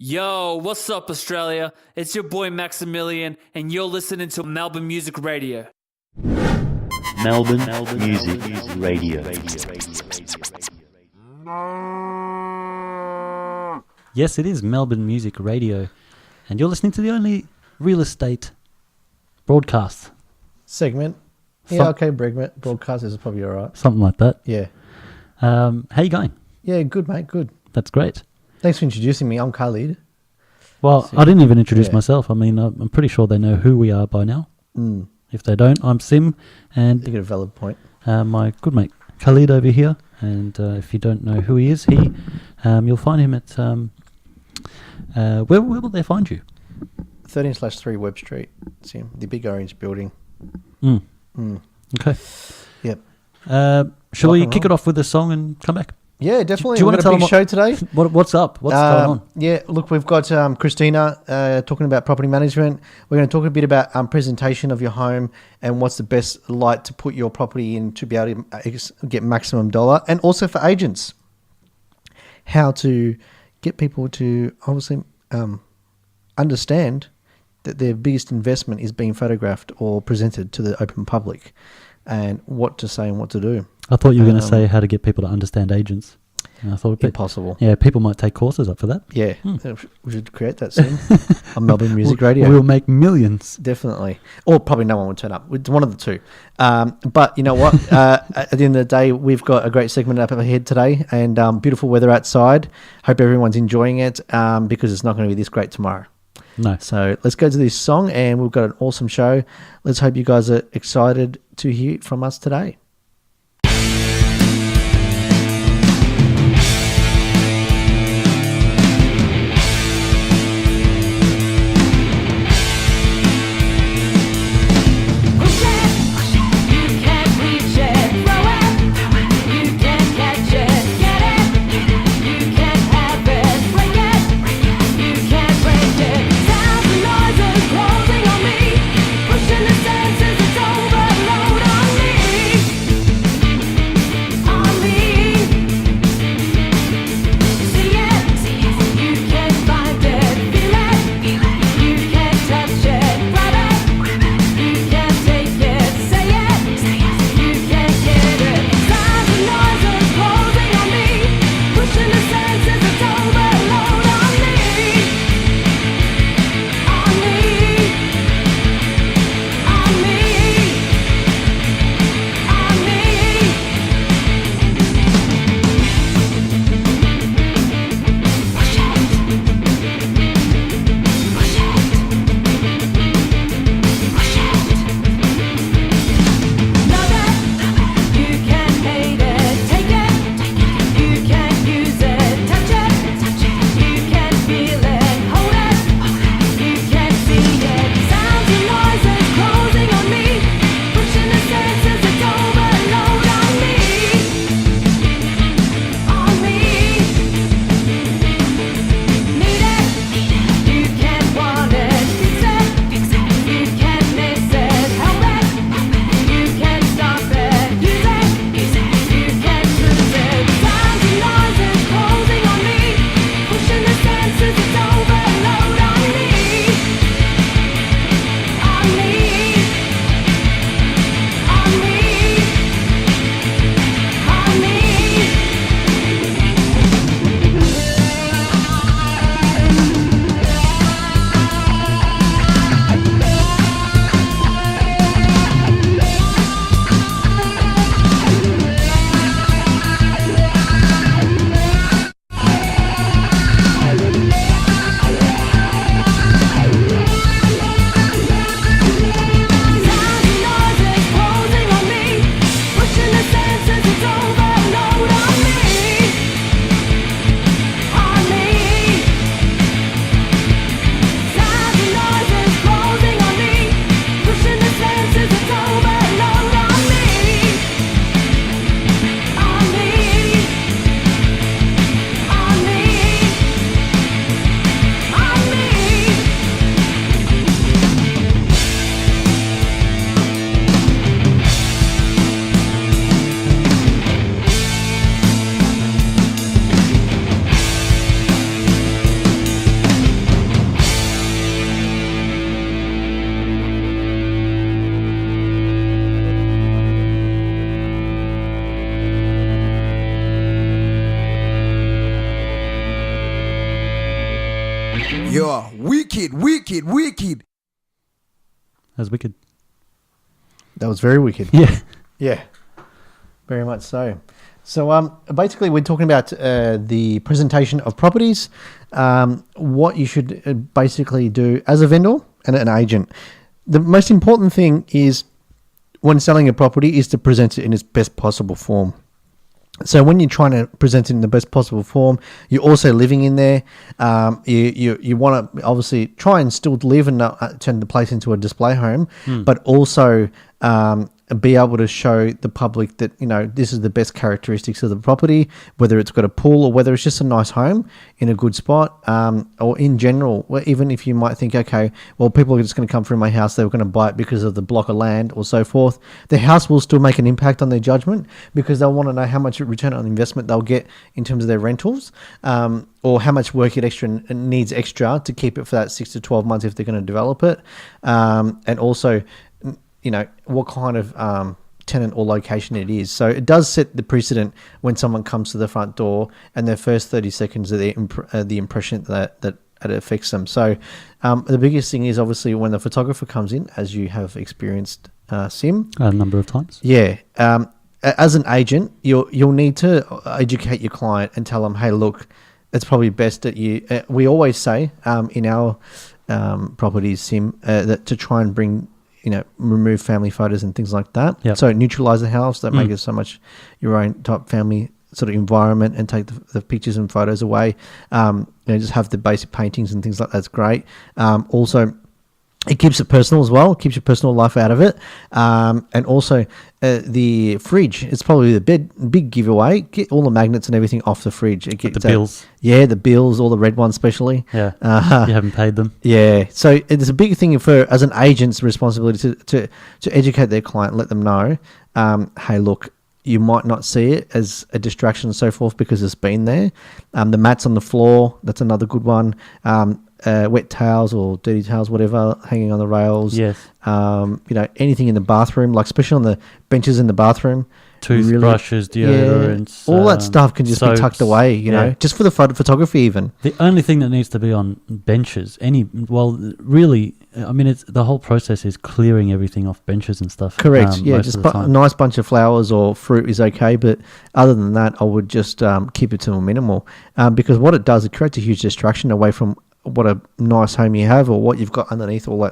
Yo, what's up, Australia? It's your boy Maximilian, and you're listening to Melbourne Music Radio. Melbourne Music Radio. Yes, it is Melbourne Music Radio, and you're listening to the only real estate broadcast. Segment. Yeah, okay, broadcast is probably all right. Something like that. Yeah. How you going? Yeah, good, mate, good. That's great. Thanks for introducing me. I'm Khalid. Well, I didn't even introduce myself. I mean, I'm pretty sure they know who we are by now. Mm. If they don't, I'm Sim, and You get a valid point. my good mate Khalid over here. And if you don't know who he is, you'll find him at where will they find you? 13/3 Webb Street. See the big orange building. Mm. Mm. Okay. Yep. Shall Rock we and kick roll. it off with a song and come back? Yeah, definitely. Do you We've want to got tell a big show today? What's up? What's going on? Yeah, look, we've got Christina talking about property management. We're going to talk a bit about presentation of your home and what's the best light to put your property in to be able to get maximum dollar. And also for agents, how to get people to obviously understand that their biggest investment is being photographed or presented to the open public, and what to say and what to do. I thought you were going to say how to get people to understand agents. And I thought Impossible. Yeah, people might take courses up for that. Yeah, we should create that soon on Melbourne Music Radio. We'll make millions. Definitely. Or probably no one would turn up. It's one of the two. But you know what? At the end of the day, we've got a great segment up ahead today, and beautiful weather outside. Hope everyone's enjoying it because it's not going to be this great tomorrow. No. So let's go to this song, and we've got an awesome show. Let's hope you guys are excited to hear from us today. Closing on me, pushing the senses, it's overload on me. Yeah, wicked, wicked, wicked. That's wicked. That was very wicked. Yeah. Yeah, very much so. So basically, we're talking about the presentation of properties, what you should basically do as a vendor and an agent. The most important thing is when selling a property is to present it in its best possible form. So when you're trying to present it in the best possible form, you're also living in there. You want to obviously try and still live and not turn the place into a display home, but also be able to show the public that, you know, this is the best characteristics of the property, whether it's got a pool or whether it's just a nice home in a good spot, or in general, even if you might think, okay, well, people are just going to come through my house, they were going to buy it because of the block of land or so forth. The house will still make an impact on their judgment because they'll want to know how much return on investment they'll get in terms of their rentals, or how much work it needs extra to keep it for that 6 to 12 months if they're going to develop it, and also, you know, what kind of tenant or location it is. So it does set the precedent when someone comes to the front door and their first 30 seconds of the impression that it affects them. So the biggest thing is obviously when the photographer comes in, as you have experienced, Sim. A number of times. Yeah. As an agent, you'll need to educate your client and tell them, hey, look, it's probably best that you... we always say in our properties, Sim, that to try and bring... remove family photos and things like that. Yep. So neutralize the house, that make it so much your own type family sort of environment, and take the pictures and photos away. Just have the basic paintings and things like that's great. Also, it keeps it personal as well, keeps your personal life out of it. And also the fridge, it's probably the big giveaway. Get all the magnets and everything off the fridge. It gets the bills. Yeah, the bills, all the red ones especially. Yeah, you haven't paid them. Yeah, so it's a big thing as an agent's responsibility to educate their client, let them know, hey, look, you might not see it as a distraction and so forth because it's been there. The mats on the floor, that's another good one. Wet towels or dirty towels, whatever, hanging on the rails. Yes. Anything in the bathroom, like especially on the benches in the bathroom. Toothbrushes, deodorants. All that stuff can just be tucked away, just for the photography even. The only thing that needs to be on benches, really, I mean, the whole process is clearing everything off benches and stuff. Correct, just a nice bunch of flowers or fruit is okay, but other than that, I would just keep it to a minimal, because what it does, it creates a huge distraction away from what a nice home you have, or what you've got underneath all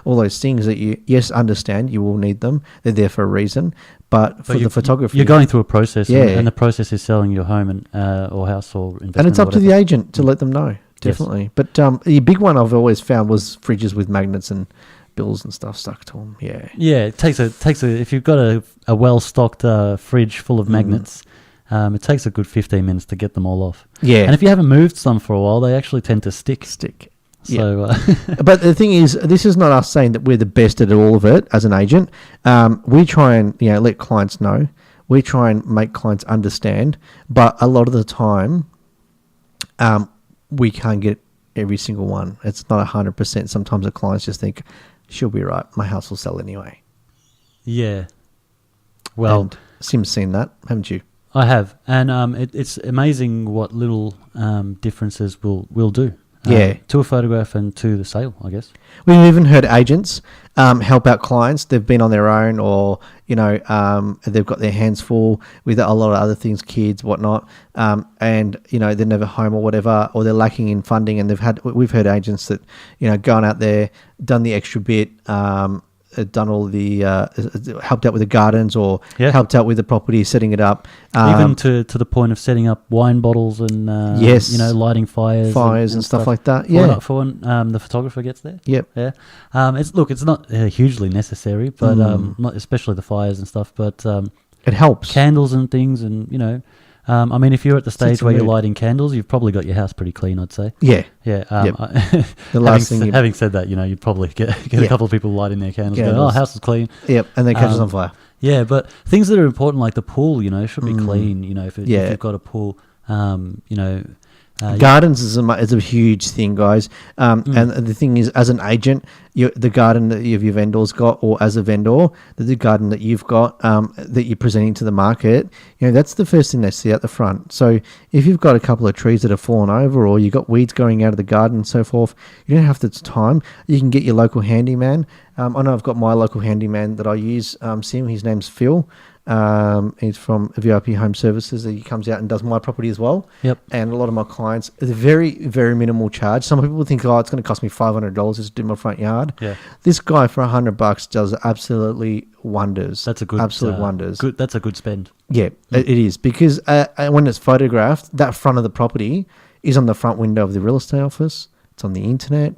those things that you understand you will need them. They're there for a reason, but for the photography, you're going through a process, and the process is selling your home or house or investment, and it's up to the agent to let them know, definitely. Yes. But the big one I've always found was fridges with magnets and bills and stuff stuck to them. Yeah, it takes a if you've got a well stocked fridge full of magnets. It takes a good 15 minutes to get them all off. Yeah. And if you haven't moved some for a while, they actually tend to stick. So, but the thing is, this is not us saying that we're the best at all of it as an agent. We try and let clients know. We try and make clients understand. But a lot of the time, we can't get every single one. It's not 100%. Sometimes the clients just think, she'll be right. My house will sell anyway. Yeah. Well, and Sim's seen that, haven't you? I have, and it's amazing what little differences will do. To a photograph and to the sale, I guess. We've even heard agents help out clients. They've been on their own, or they've got their hands full with a lot of other things, kids, whatnot, and they're never home or whatever, or they're lacking in funding. And we've heard agents that gone out there, done the extra bit. Done all the helped out with the gardens, or helped out with the property, setting it up, even to the point of setting up wine bottles and lighting fires and stuff like that. For when the photographer gets there. It's not hugely necessary, but not especially the fires and stuff. But it helps, candles and things, and I mean, if you're at the stage where you're lighting candles, you've probably got your house pretty clean, I'd say. The last thing. Having said that, you've probably get a couple of people lighting their candles. Going, house is clean. Yep, and then catches on fire. Yeah, but things that are important, like the pool, should be clean. If you've got a pool, Gardens is a huge thing, guys. And the thing is, as an agent, the garden that your vendor's got, or as a vendor, the garden that you've got that you're presenting to the market, that's the first thing they see at the front. So if you've got a couple of trees that have fallen over, or you've got weeds going out of the garden and so forth, you don't have the time. You can get your local handyman. I know I've got my local handyman that I use, Sim. His name's Phil. He's from VIP Home Services. He comes out and does my property as well. Yep. And a lot of my clients, it's a very, very minimal charge. Some people think, it's going to cost me $500 just to do my front yard. Yeah. This guy for $100 does absolutely wonders. That's a good absolute wonders. Good. That's a good spend. Yeah, it is, because when it's photographed, that front of the property is on the front window of the real estate office. It's on the internet.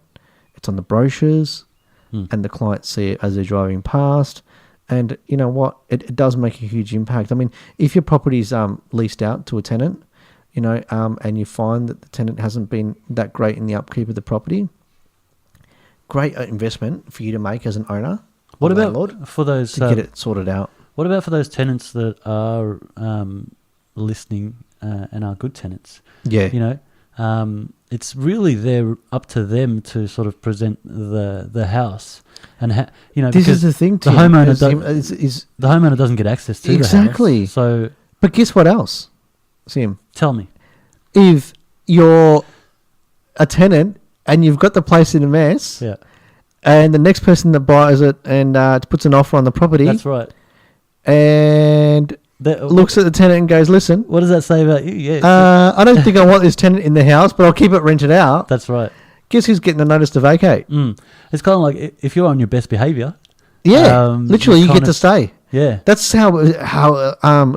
It's on the brochures, and the clients see it as they're driving past. And you know what? It does make a huge impact. I mean, if your property's leased out to a tenant, and you find that the tenant hasn't been that great in the upkeep of the property, great investment for you to make as an owner. What about landlord, for those to get it sorted out? What about for those tenants that are listening and are good tenants? Yeah. It's really up to them to sort of present the house, and this is the thing. The homeowner the homeowner doesn't get access to exactly. The house. So, but guess what else, Sim? Tell me, if you're a tenant and you've got the place in a mess, yeah, and the next person that buys it and puts an offer on the property, that's right, and looks at the tenant and goes, "Listen, what does that say about you?" Yeah, I don't think I want this tenant in the house, but I'll keep it rented out. That's right. Guess who's getting a notice to vacate? It's kind of like if you're on your best behaviour. Yeah, literally, you get to stay. Yeah, that's how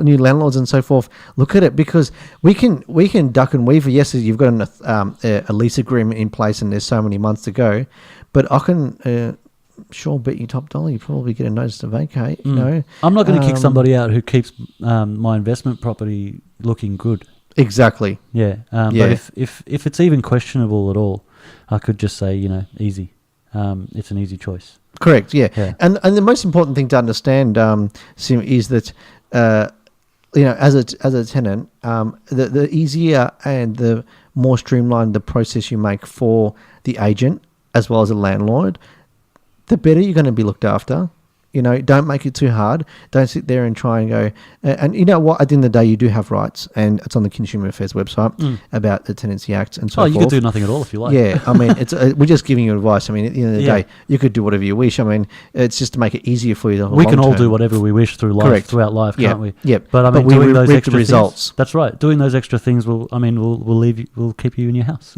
new landlords and so forth look at it, because we can duck and weave. Yes, you've got a lease agreement in place and there's so many months to go, but I can sure bet you top dollar you probably get a notice to vacate. I'm not going to kick somebody out who keeps my investment property looking good. Exactly. Yeah. But if it's even questionable at all, I could just say easy. It's an easy choice. Correct. Yeah. And the most important thing to understand, Sim, is that as a tenant, the easier and the more streamlined the process you make for the agent as well as the landlord, the better you're going to be looked after. Don't make it too hard. Don't sit there and try and go. And you know what? At the end of the day, you do have rights, and it's on the Consumer Affairs website about the Tenancy Act and so forth. You could do nothing at all if you like. Yeah, I mean, it's we're just giving you advice. I mean, at the end of the day, you could do whatever you wish. I mean, it's just to make it easier for you. We can all do whatever we wish throughout life, can't we? Yeah. But I mean, we doing those reap extra the results. Things, that's right. Doing those extra things will keep you in your house.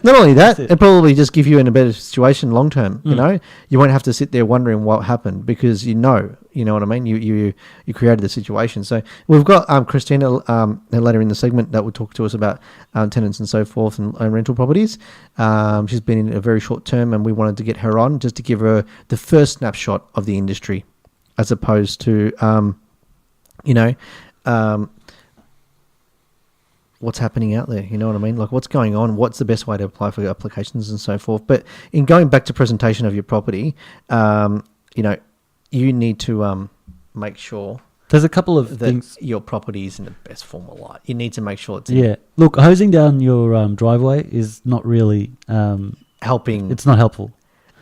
Not only that, it probably just give you in a better situation long term. You won't have to sit there wondering what happened, because you know what I mean? You created the situation. So we've got Christina later in the segment that will talk to us about tenants and so forth and rental properties. She's been in a very short term, and we wanted to get her on just to give her the first snapshot of the industry, as opposed to what's happening out there. You know what I mean? Like, what's going on? What's the best way to apply for applications and so forth? But in going back to presentation of your property, you need to make sure there's a couple of things. Your property is in the best form of light. You need to make sure it's Look, hosing down your driveway is not really helping. It's not helpful.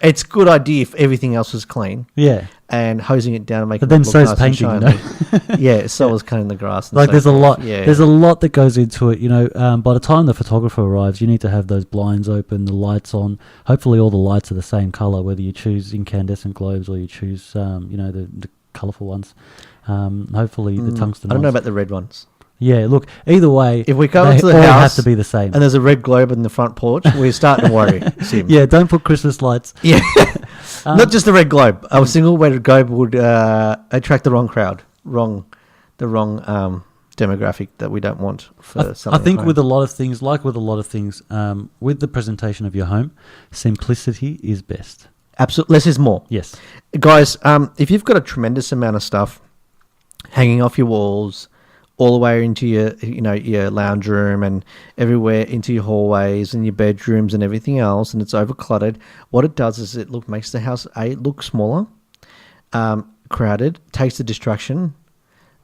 It's a good idea if everything else was clean. Yeah. And hosing it down and making it look nice painting, and shiny. Yeah, so is cutting the grass. And like, there's forth. a lot. Yeah. There's a lot that goes into it. By the time the photographer arrives, you need to have those blinds open, the lights on. Hopefully, all the lights are the same color, whether you choose incandescent globes or you choose, the colorful ones. Hopefully, the tungsten. I don't know ones. about the red ones. Yeah, look, either way, if we come to the house, have to be the same. And there's a red globe in the front porch, we're starting to worry. Sim. Yeah, don't put Christmas lights. Yeah, not just the red globe. A single red globe would attract the wrong crowd, the wrong demographic that we don't want for something. I think with a lot of things, with the presentation of your home, simplicity is best. Absolutely, less is more. Yes, guys. If you've got a tremendous amount of stuff hanging off your walls, all the way into your lounge room and everywhere into your hallways and your bedrooms and everything else, and it's overcluttered, what it does is it makes the house look smaller, crowded, takes the distraction.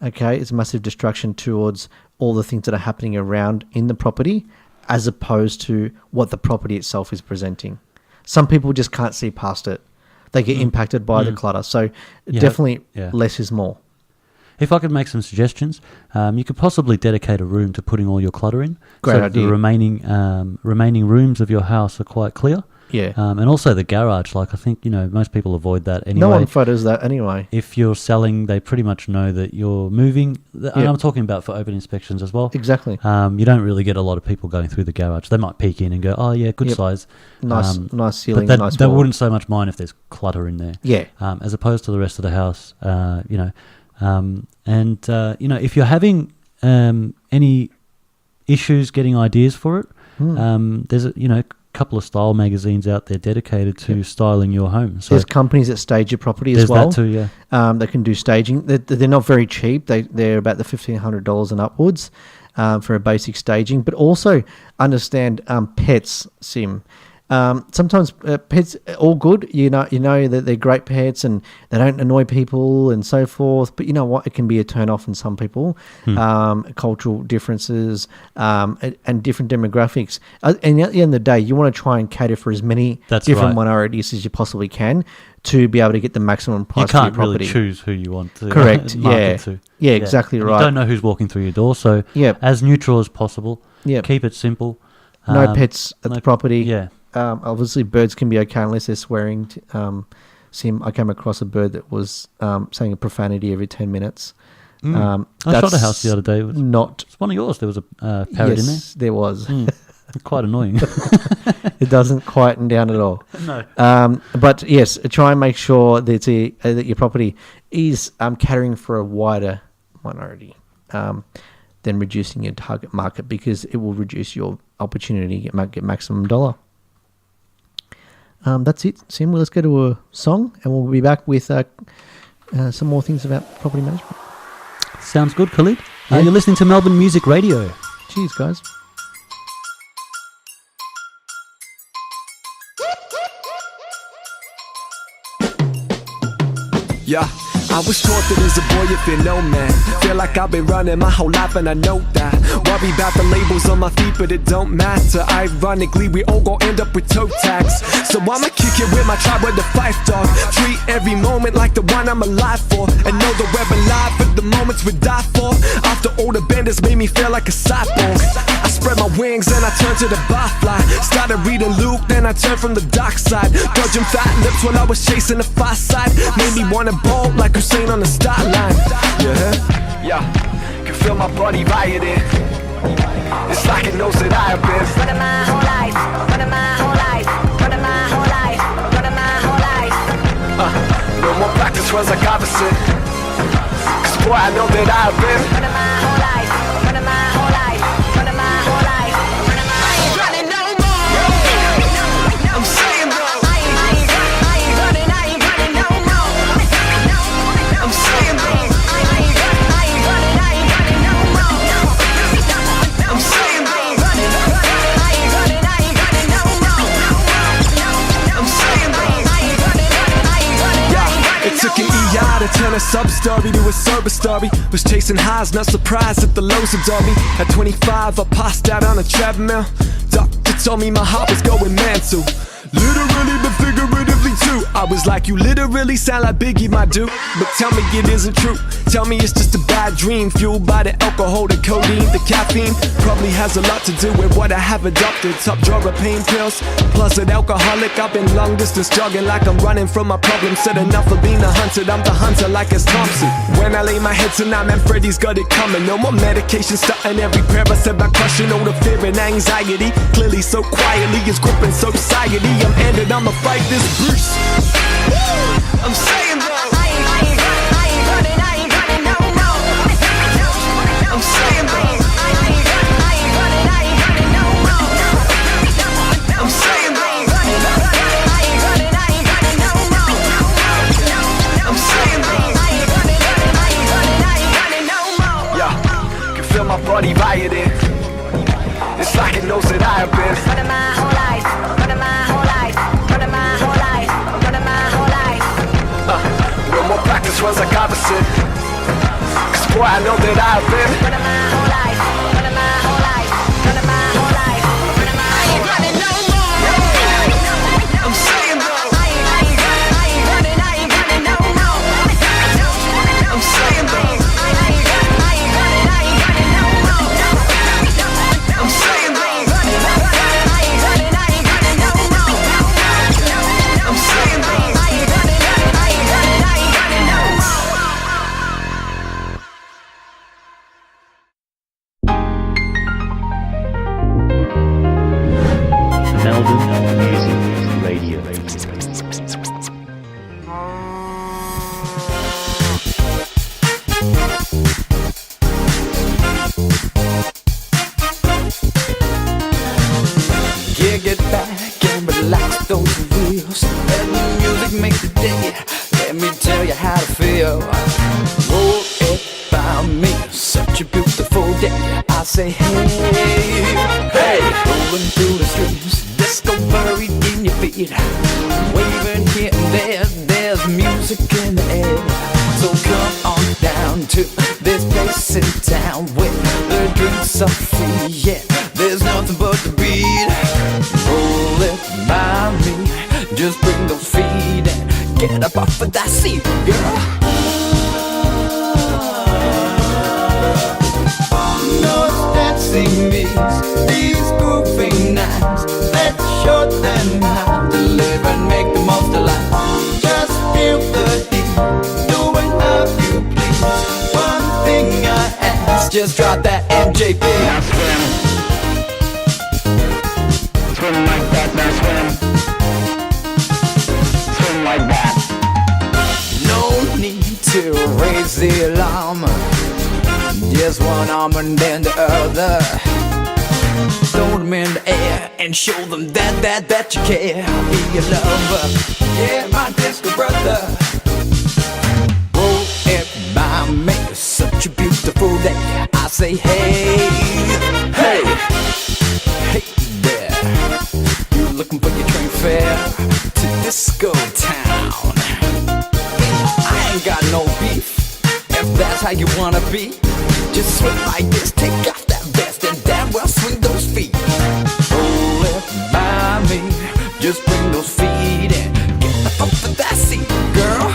Okay, it's a massive distraction towards all the things that are happening around in the property, as opposed to what the property itself is presenting. Some people just can't see past it. They get impacted by the clutter. So definitely less is more. If I could make some suggestions, you could possibly dedicate a room to putting all your clutter in. Great so idea. The remaining rooms of your house are quite clear. Yeah. And also the garage. Like I think, most people avoid that anyway. No one photos that anyway. If you're selling, they pretty much know that you're moving. And I'm talking about for open inspections as well. Exactly. You don't really get a lot of people going through the garage. They might peek in and go, oh, yeah, good size. Nice ceiling, but nice they wall. wouldn't so much mind if there's clutter in there. Yeah. As opposed to the rest of the house, if you're having any issues getting ideas for it, there's a couple of style magazines out there dedicated to styling your home. So there's companies that stage your property as well. There's that too, yeah. They can do staging. They're not very cheap. They're about the $1,500 and upwards for a basic staging. But also understand pets, Sim. Sometimes pets are all good. You know that they're great pets and they don't annoy people and so forth. But you know what? It can be a turn off in some people. Cultural differences and different demographics. And at the end of the day, you want to try and cater for as many different minorities as you possibly can to be able to get the maximum price for your property. You can't really choose who you want to Correct. market to. Yeah, exactly right. You don't know who's walking through your door, so as neutral as possible. Keep it simple. No pets at the property. Yeah. Obviously, birds can be okay unless they're swearing. Sim, I came across a bird that was saying a profanity every 10 minutes. I shot a house the other day. It's one of yours. There was a parrot in there. Yes, there was. Quite annoying. It doesn't quieten down at all. No. But yes, try and make sure that your property is catering for a wider minority than reducing your target market, because it will reduce your opportunity to get maximum dollar. That's it, Sim. Well, let's go to a song and we'll be back with some more things about property management. Sounds good, Khalid. You're listening to Melbourne Music Radio. Cheers, guys. Yeah, I was taught that as a boy if you're no man. Feel like I've been running my whole life and I know that. Worry about the labels on my feet but it don't matter. Ironically we all gon' end up with toe tags. So I'ma kick it with my tribe with the fife dog. Treat every moment like the one I'm alive for. And know that we're alive for the moments we die for. After all the bandits made me feel like a cyborg, I spread my wings and I turned to the barfly. Started reading Luke, then I turned from the dark side. Dodging fat lips while I was chasing the far side. Made me wanna bolt like Hussein on the start line. Yeah, can feel my body rioting. It's like it knows that I have been running my whole life, running my whole life, running my whole life, running my whole life. No more practice runs like opposite. Cause boy, I know that I have been running my whole life, running my whole life, running my whole life, running my whole life. I ain't running no more. I'm saying though, I ain't running no more. I'm saying though, I ain't running no more. I'm saying though, I ain't running no more. I'm saying though, it took an EI to turn a sub-story to a sober story. Was chasing highs, not surprised at the lows absorbed me. At 25, I passed out on a treadmill. Doctor told me my heart was going mental. Literally but figuratively too. I was like, you literally sound like Biggie, my dude. But tell me it isn't true. Tell me it's just a bad dream, fueled by the alcohol, the codeine, the caffeine. Probably has a lot to do with what I have adopted. Top drawer of pain pills, plus an alcoholic. I've been long distance jogging like I'm running from my problems. Said enough of being a hunted, I'm the hunter like it's Thompson. When I lay my head tonight, man, Freddy's got it coming. No more medication, starting every prayer I said by crushing all the fear and anxiety. Clearly so quietly, it's gripping society. I'm ended, I'ma fight this beast. I'm saying though, I ain't running no more. I'm saying though, I ain't running no more. I'm saying though, I ain't running no more. I'm saying though, I ain't running no more. Yeah, can feel my body rioting. It's like it knows that I have been running my whole life, running my whole life, running my whole life, running my whole life. No more practice runs like opposite. Cause boy, I know that I have been running my whole life, running my whole life, running my whole life. Music Radio. Get back and relax those wheels. Let the music make the day. Let me tell you how to feel. Roll it by me, such a beautiful day. I say hey, hey. Rolling through the streets, disco buried in your feet. Waving here and there, there's music in the air. So come on down to this place in town where the drinks are free. Yeah, there's nothing but the beat. Roll it by me, just bring those feet and get up off of that seat, girl. Those dancing beats, these grooving nights, let's show them how to live and make the most of life. Just feel the heat, do it how you please. One thing I ask, just drop that MJP. Now swim, swim like that, now swim, swim like that. No need to raise the alarm, just one arm and then the other. Throw them in the air and show them that you care. Be your lover, yeah, my disco brother. Roll it by me, such a beautiful day. I say hey, hey, hey there. You looking for your train fare to disco town? I ain't got no beef. If that's how you wanna be, just swing like this, take off that vest and damn well swing those feet. Roll it by me, just bring those feet and get up off of that seat, girl.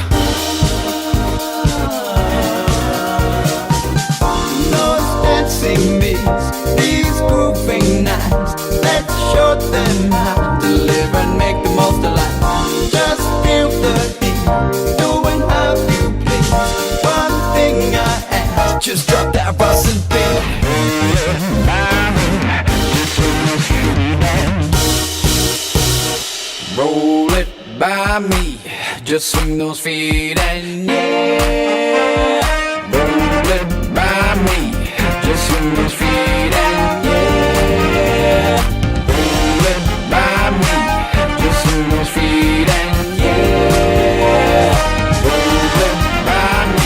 Those dancing beats, these grooving nights, let's show them how to live and make the most of life. Just feel the heat, doing how you please. One thing I ask, just drop that Russian beat. Roll it by me, just swing those feet and yeah. Roll it by me, just swing those feet and yeah. Roll it by me, just swing those feet and yeah. Roll it by me,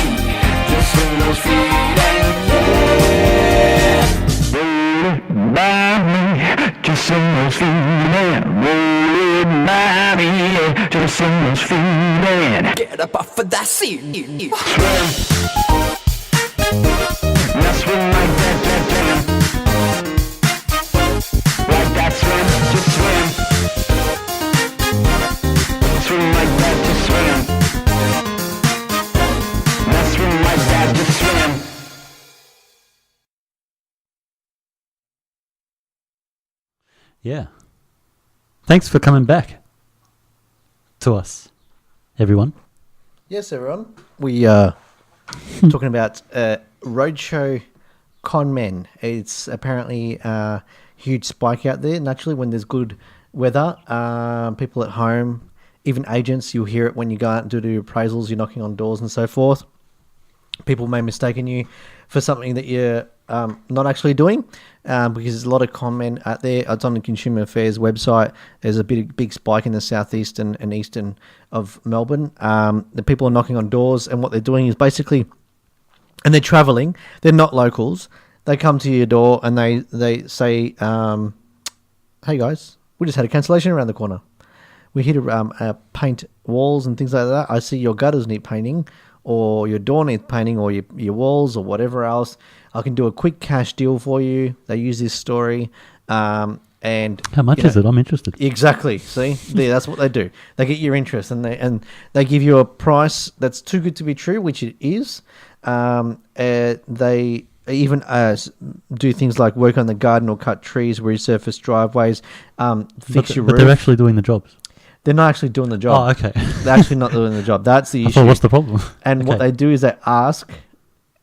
just swing those feet and yeah. Roll it by me, just swing those feet and roll it by me, just swing those feet and get up off of that seat. Swim. Now swim like that, damn. Like that, swim, just swim. Swim like that, just swim. Now swim like that, just swim. Yeah. Thanks for coming back to us, everyone. Yes, everyone. We are talking about roadshow con men. It's apparently a huge spike out there. Naturally, when there's good weather, people at home, even agents, you'll hear it when you go out and do appraisals, you're knocking on doors and so forth. People may mistaken you for something that you're not actually doing, because there's a lot of con men out there. It's on the Consumer Affairs website. There's a big spike in the southeast and eastern of Melbourne. The people are knocking on doors, and what they're doing is basically, and they're travelling. They're not locals. They come to your door and they say, "Hey guys, we just had a cancellation around the corner. We're here to paint walls and things like that. I see your gutters need painting, or your door needs painting, or your walls, or whatever else. I can do a quick cash deal for you." They use this story. And how much is it? I'm interested. Exactly. See, that's what they do. They get your interest, and they give you a price that's too good to be true, which it is. They even do things like work on the garden or cut trees, resurface driveways, fix your roof. But they're actually doing the jobs. They're not actually doing the job. Oh, okay. They're actually not doing the job. That's the issue. So what's the problem? And what they do is they ask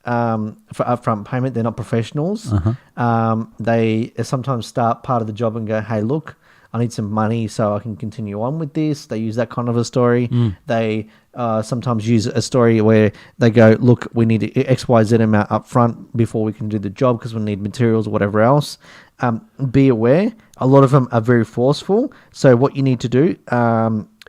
for upfront payment. They're not professionals. Uh-huh. They sometimes start part of the job and go, "Hey, look, I need some money so I can continue on with this. They use that kind of a story. They sometimes use a story where they go, look, we need XYZ amount up front before we can do the job because we need materials or whatever else. Be aware, a lot of them are very forceful. So what you need to do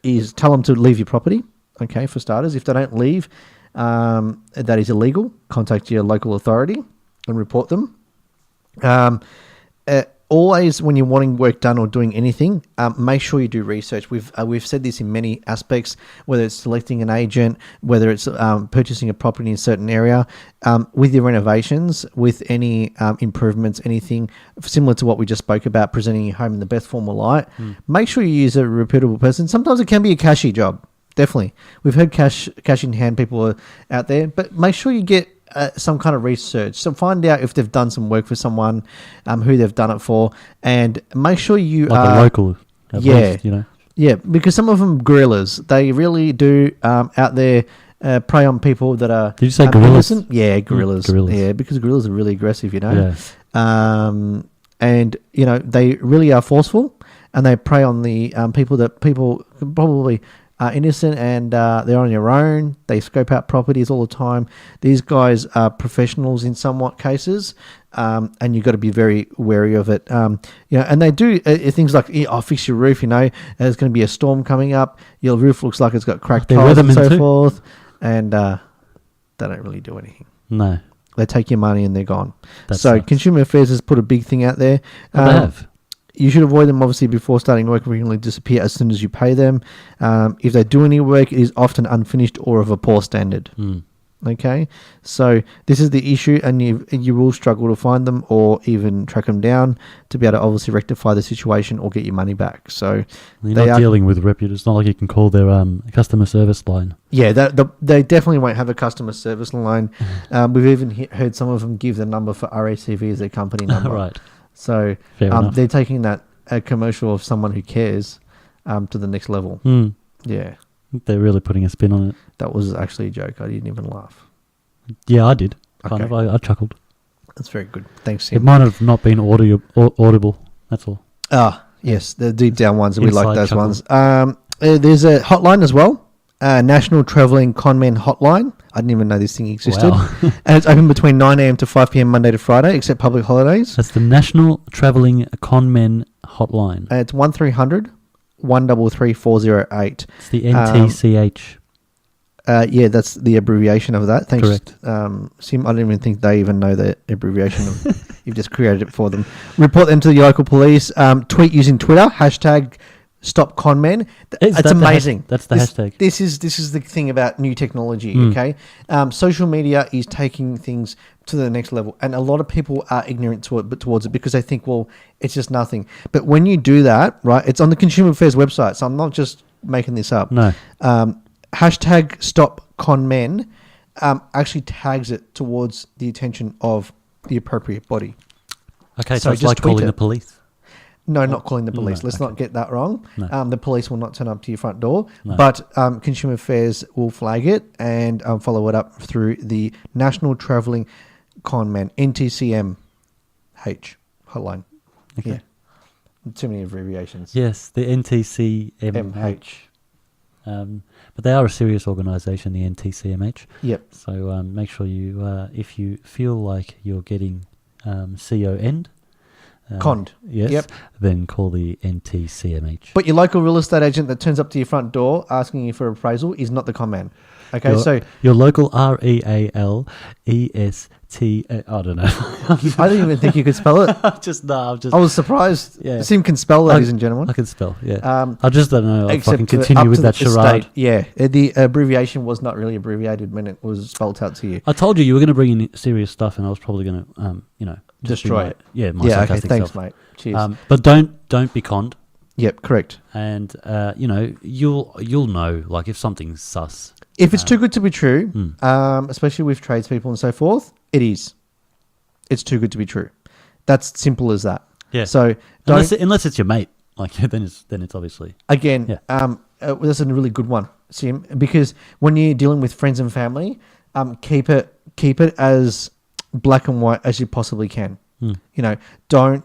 is tell them to leave your property, okay, for starters. If they don't leave, that is illegal. Contact your local authority and report them. Always, when you're wanting work done or doing anything, make sure you do research. We've said this in many aspects, whether it's selecting an agent, whether it's purchasing a property in a certain area, with your renovations, with any improvements, anything similar to what we just spoke about, presenting your home in the best form of light. Make sure you use a reputable person. Sometimes it can be a cashy job. Definitely. We've heard cash in hand people are out there, but make sure you get some kind of research. So find out if they've done some work for someone, who they've done it for, and make sure you like a local, at least, Yeah, because some of them guerrillas. They really do out there prey on people that are. Did you say guerrillas? Innocent. Yeah, guerrillas. Guerrillas. Yeah, because guerrillas are really aggressive, Yeah. And they really are forceful, and they prey on the people that people probably are innocent, and they're on their own. They scope out properties all the time. These guys are professionals in somewhat cases, and you've got to be very wary of it. And they do things like, I'll fix your roof, there's going to be a storm coming up. Your roof looks like it's got cracked tiles and so forth. And they don't really do anything. No. They take your money and they're gone. That so sucks. Consumer Affairs has put a big thing out there. They have. You should avoid them, obviously, before starting work. Frequently disappear as soon as you pay them. If they do any work, it is often unfinished or of a poor standard. Okay? So this is the issue, and you will struggle to find them or even track them down to be able to obviously rectify the situation or get your money back. So you're not dealing with reputable. It's not like you can call their customer service line. Yeah, they definitely won't have a customer service line. We've even heard some of them give the number for RACV as their company number. Right. So they're taking that commercial of someone who cares to the next level. Yeah. They're really putting a spin on it. That was actually a joke. I didn't even laugh. Yeah, I did. Kind Okay. of. I chuckled. That's very good. Thanks, It Sim. might have not been audible. That's all. Yes, the deep down ones. We Inside like those chuckle. ones. There's a hotline as well. National Travelling Conmen Hotline. I didn't even know this thing existed. Wow. And it's open between 9 a.m. to 5 p.m. Monday to Friday, except public holidays. That's the National Travelling Conmen Hotline. It's 1300 133 408. It's the NTCH. Yeah, that's the abbreviation of that. Thanks. Correct. Sim, I don't even think they even know the abbreviation. You've just created it for them. Report them to the local police. Tweet using Twitter, hashtag Stop Conmen. It's amazing. That's the hashtag. This is the thing about new technology, okay? Social media is taking things to the next level, and a lot of people are ignorant to it, but towards it, because they think, well, it's just nothing. But when you do that, right, it's on the Consumer Affairs website, so I'm not just making this up. No. Hashtag Stop Conmen actually tags it towards the attention of the appropriate body. Okay, So so it's just like tweet calling it. the police. No, not calling the police. No, Let's not get that wrong. No. The police will not turn up to your front door, No. but Consumer Affairs will flag it and follow it up through the National Travelling Conmen, NTCMH hotline. Okay. Yeah. Too many abbreviations. Yes, the NTCMH. But they are a serious organisation, the NTCMH. Yep. So make sure you, if you feel like you're getting CON'd, Conned. yes, Yep. then call the NTCMH. But your local real estate agent that turns up to your front door asking you for appraisal is not the con man. Okay, so your local REALEST. I don't know. I didn't even think you could spell it. I'm just. I was surprised. Yeah. Sim can spell, ladies and gentlemen. I can spell. Yeah. I just don't know if I can Except continue up with to that the charade. estate. Yeah, the abbreviation was not really abbreviated when it was spelt out to you. I told you were going to bring in serious stuff, and I was probably going to, just Destroy be it. my Okay, sarcastic thanks, self. mate. Cheers. But don't be conned, Yep, correct. and you'll know, like, if something's sus. If it's too good to be true, especially with tradespeople and so forth, it is. It's too good to be true. That's simple as that. Yeah. So Unless it's your mate, like then it's obviously. again, Yeah. that's a really good one, Sim, because when you're dealing with friends and family, keep it as black and white as you possibly can. Don't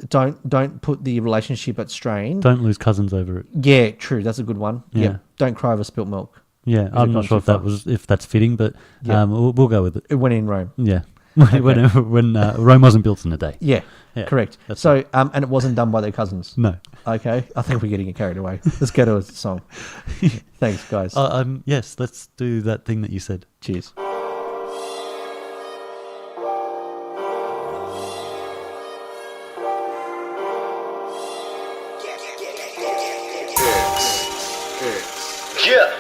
don't put the relationship at strain. Don't lose cousins over it. Yeah, true. That's a good one. Yeah. Yep. Don't cry over spilt milk. Yeah, I'm not sure if that's fitting, but we'll go with it. It went in Rome. Yeah, when Rome wasn't built in a day. Yeah, Yeah, correct. that's So, and it wasn't done by their cousins. No. Okay, I think we're getting carried away. Let's go to a song. Thanks, guys. Yes, let's do that thing that you said. Cheers. Yeah.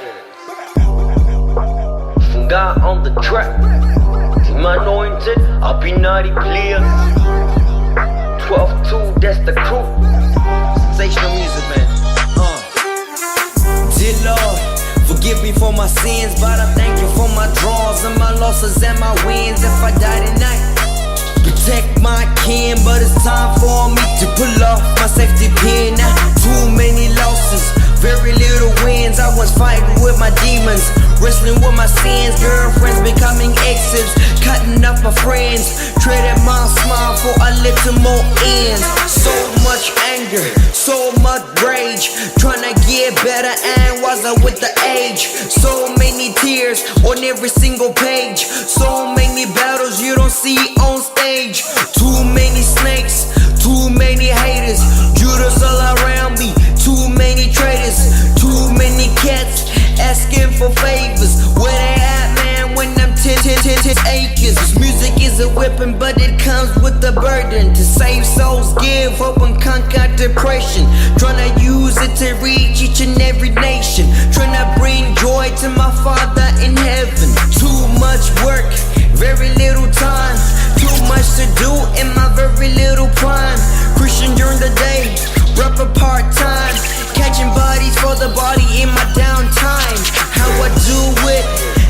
From God on the track. Team anointed, I'll be naughty clear. 12-2, that's the crew. Sensational music, man. Dear Lord, forgive me for my sins, but I thank you for my draws and my losses and my wins. If I die tonight, protect my kin, but it's time for me to pull off my safety pin. Now, too many losses, very little wins. I was fighting with my demons, wrestling with my sins. Girlfriends becoming exes, cutting off my friends, trading my smile for a little more ends. So much anger, so much rage, trying to get better and wiser with the age. So many tears on every single page, so many battles you don't see on stage. Too many snakes, too many haters, Judas all around me. Too many traitors, too many cats asking for favors. Where they at, man, when I'm 10 acres? This music is a weapon, but it comes with a burden. To save souls, give hope and conquer depression. Tryna use it to reach each and every nation. Tryna bring joy to my Father in heaven. Too much work, very little time. Too much to do in my very little prime. Christian during the day, rapper part-time, catching bodies for the body in my downtime. How I do it,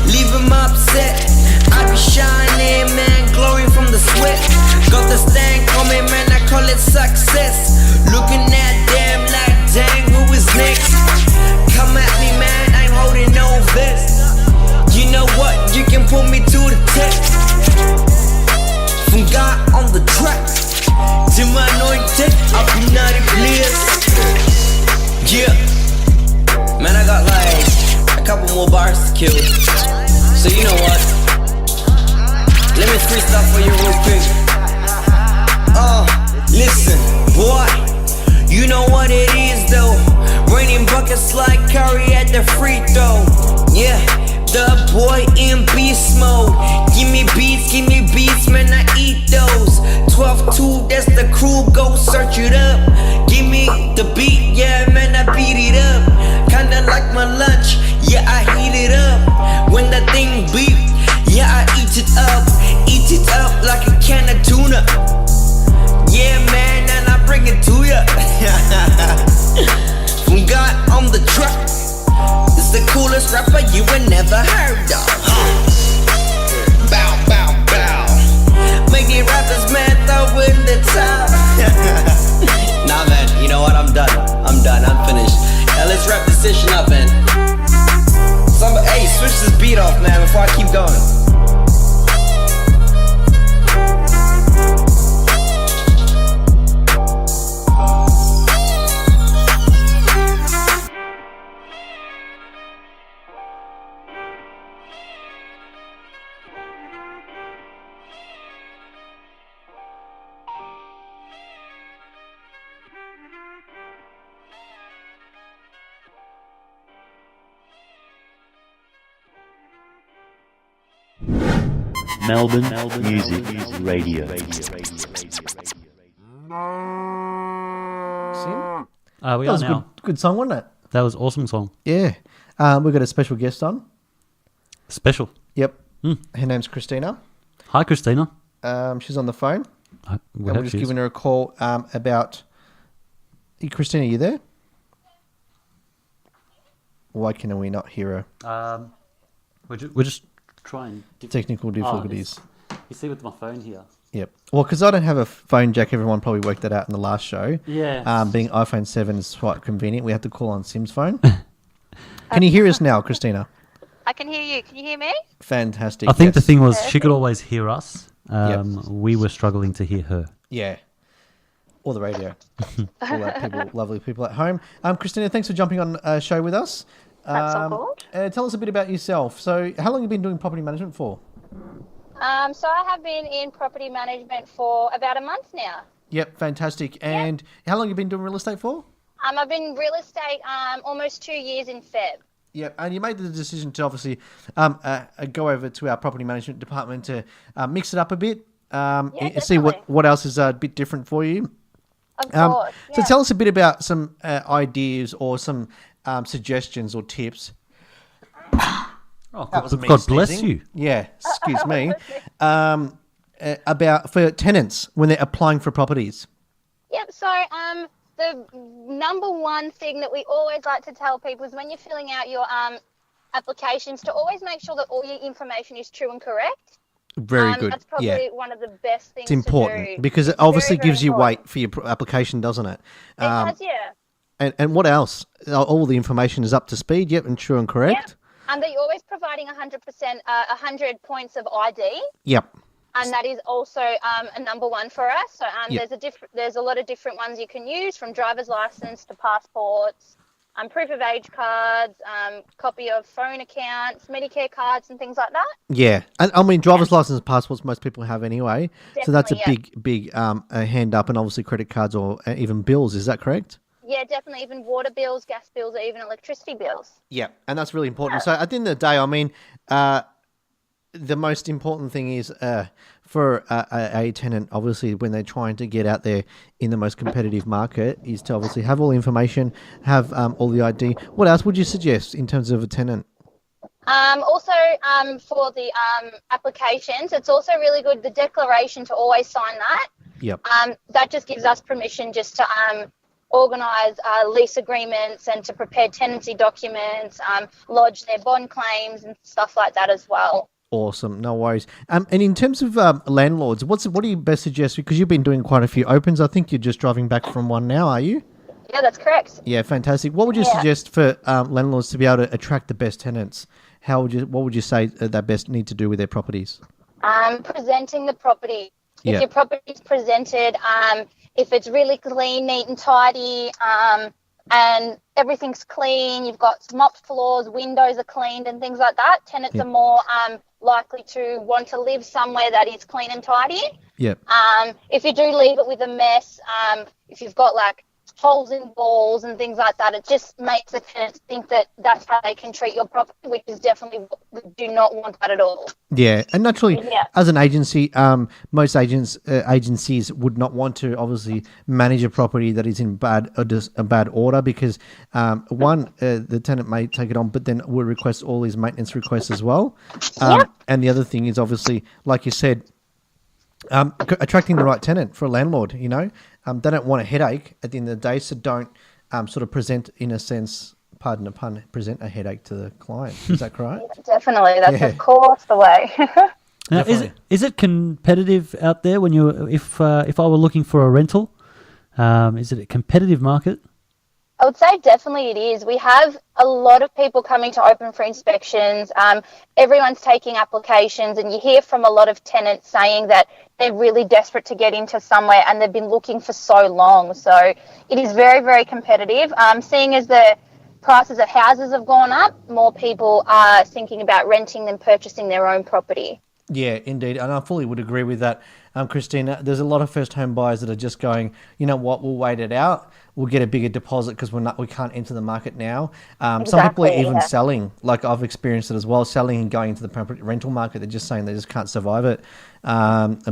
leave them upset. I be shining, man, glowing from the sweat. Got the stand coming, man, I call it success. Looking at them like, dang, who is next? Come at me, man, I'm holding no vest. You know what, you can put me to the test. From God on the track, to my anointed, I'll be naughty, please. Yeah, man, I got like a couple more bars to kill. So you know what? Let me freestyle for you real quick. Listen, boy, you know what it is though. Raining buckets like Curry at the free throw. Yeah, the boy in beast mode. Give me beats, man, I eat those. 12-2, that's the crew, go search it up. Give me the beat, yeah, man, I beat it up. Kinda like my lunch, yeah, I heat it up. When that thing beep, yeah, I eat it up like a can of tuna. Yeah, man, and I bring it to ya. From God on the track, it's the coolest rapper you ain't never heard of. Bow, bow, bow. Make these rappers, man, throw in the towel. Nah, man, you know what? I'm done. I'm finished. Now let's wrap this session up, man. Hey, switch this beat off, man, before I keep going. Melbourne Music Radio. Sim? We That are was a now. good song, wasn't it? That was awesome song. Yeah. We've got a special guest on. Special. Yep. Her name's Christina. Hi, Christina. She's on the phone. We And hope we're just she is. giving her a call about... Christina, you there? Why can we not hear her? We're just trying Technical difficulties. You see with my phone here. Yep. Well, because I don't have a phone jack, everyone probably worked that out in the last show. Yeah. Being iPhone 7 is quite convenient. We have to call on Sim's phone. Can you hear us now, Christina? I can hear you. Can you hear me? Fantastic. I think the yes. thing was she could always hear us. Yep. We were struggling to hear her. Yeah. Or the radio. All that people, lovely people at home. Christina, thanks for jumping on a show with us. That's all good. Tell us a bit about yourself. So, how long have you been doing property management for? So I have been in property management for about a month now. Yep, fantastic. And how long have you been doing real estate for? I've been real estate almost 2 years in Feb. Yep, and you made the decision to obviously go over to our property management department to mix it up a bit, see what else is a bit different for you. Of course. So tell us a bit about some ideas or some suggestions or tips. Oh, That was me God bless sneezing. you. Yeah, excuse me. About for tenants when they're applying for properties. Yep. So the number one thing that we always like to tell people is when you're filling out your applications to always make sure that all your information is true and correct. Very good. That's probably one of the best things It's important to do. because it It's obviously very, very gives you important. weight for your application, doesn't it? It does, yeah. And what else? All the information is up to speed, yep, and true and correct. And that you're always providing 100%, 100 points of ID. Yep. And that is also a number one for us. So Yep. there's a lot of different ones you can use, from driver's license to passports, proof of age cards, copy of phone accounts, Medicare cards, and things like that. Yeah, and I mean, driver's license and passports most people have anyway, so that's a Definitely, big a hand up, and obviously credit cards or even bills. Is that correct? Yeah, definitely. Even water bills, gas bills, or even electricity bills. Yeah, and that's really important. So at the end of the day, I mean, the most important thing is for a tenant, obviously, when they're trying to get out there in the most competitive market, is to obviously have all the information, have all the ID. What else would you suggest in terms of a tenant? Also, for the applications, it's also really good, the declaration, to always sign that. Yep. That just gives us permission just to organise lease agreements and to prepare tenancy documents, lodge their bond claims and stuff like that as well. Awesome, no worries. And in terms of landlords, what do you best suggest? Because you've been doing quite a few opens. I think you're just driving back from one now, are you? Yeah, that's correct. Yeah, fantastic. What would you suggest for landlords to be able to attract the best tenants? What would you say they best need to do with their properties? Presenting the property. If Yeah. your property is presented, if it's really clean, neat and tidy, and everything's clean, you've got mopped floors, windows are cleaned and things like that, tenants are more likely to want to live somewhere that is clean and tidy. Yep. If you do leave it with a mess, if you've got like holes in walls and things like that, it just makes the tenants think that that's how they can treat your property, which is definitely, we do not want that at all. Yeah, and naturally, Yeah. as an agency, most agencies would not want to obviously manage a property that is in bad order because the tenant may take it on, but then will request all these maintenance requests as well. And the other thing is obviously, like you said, attracting the right tenant for a landlord. You know, they don't want a headache at the end of the day, so don't sort of present, in a sense, pardon the pun, present a headache to the client. Is that correct? Definitely, that's of course the way. Now, is it competitive out there when you if I were looking for a rental? Is it a competitive market? I would say definitely it is. We have a lot of people coming to open for inspections. Everyone's taking applications, and you hear from a lot of tenants saying that they're really desperate to get into somewhere and they've been looking for so long. So it is very, very competitive. Seeing as the prices of houses have gone up, more people are thinking about renting than purchasing their own property. Yeah, indeed. And I fully would agree with that, Christina. There's a lot of first home buyers that are just going, you know what, we'll wait it out. We'll get a bigger deposit because we can't enter the market now. Some people are even selling, like I've experienced it as well, selling and going into the property rental market. They're just saying they just can't survive it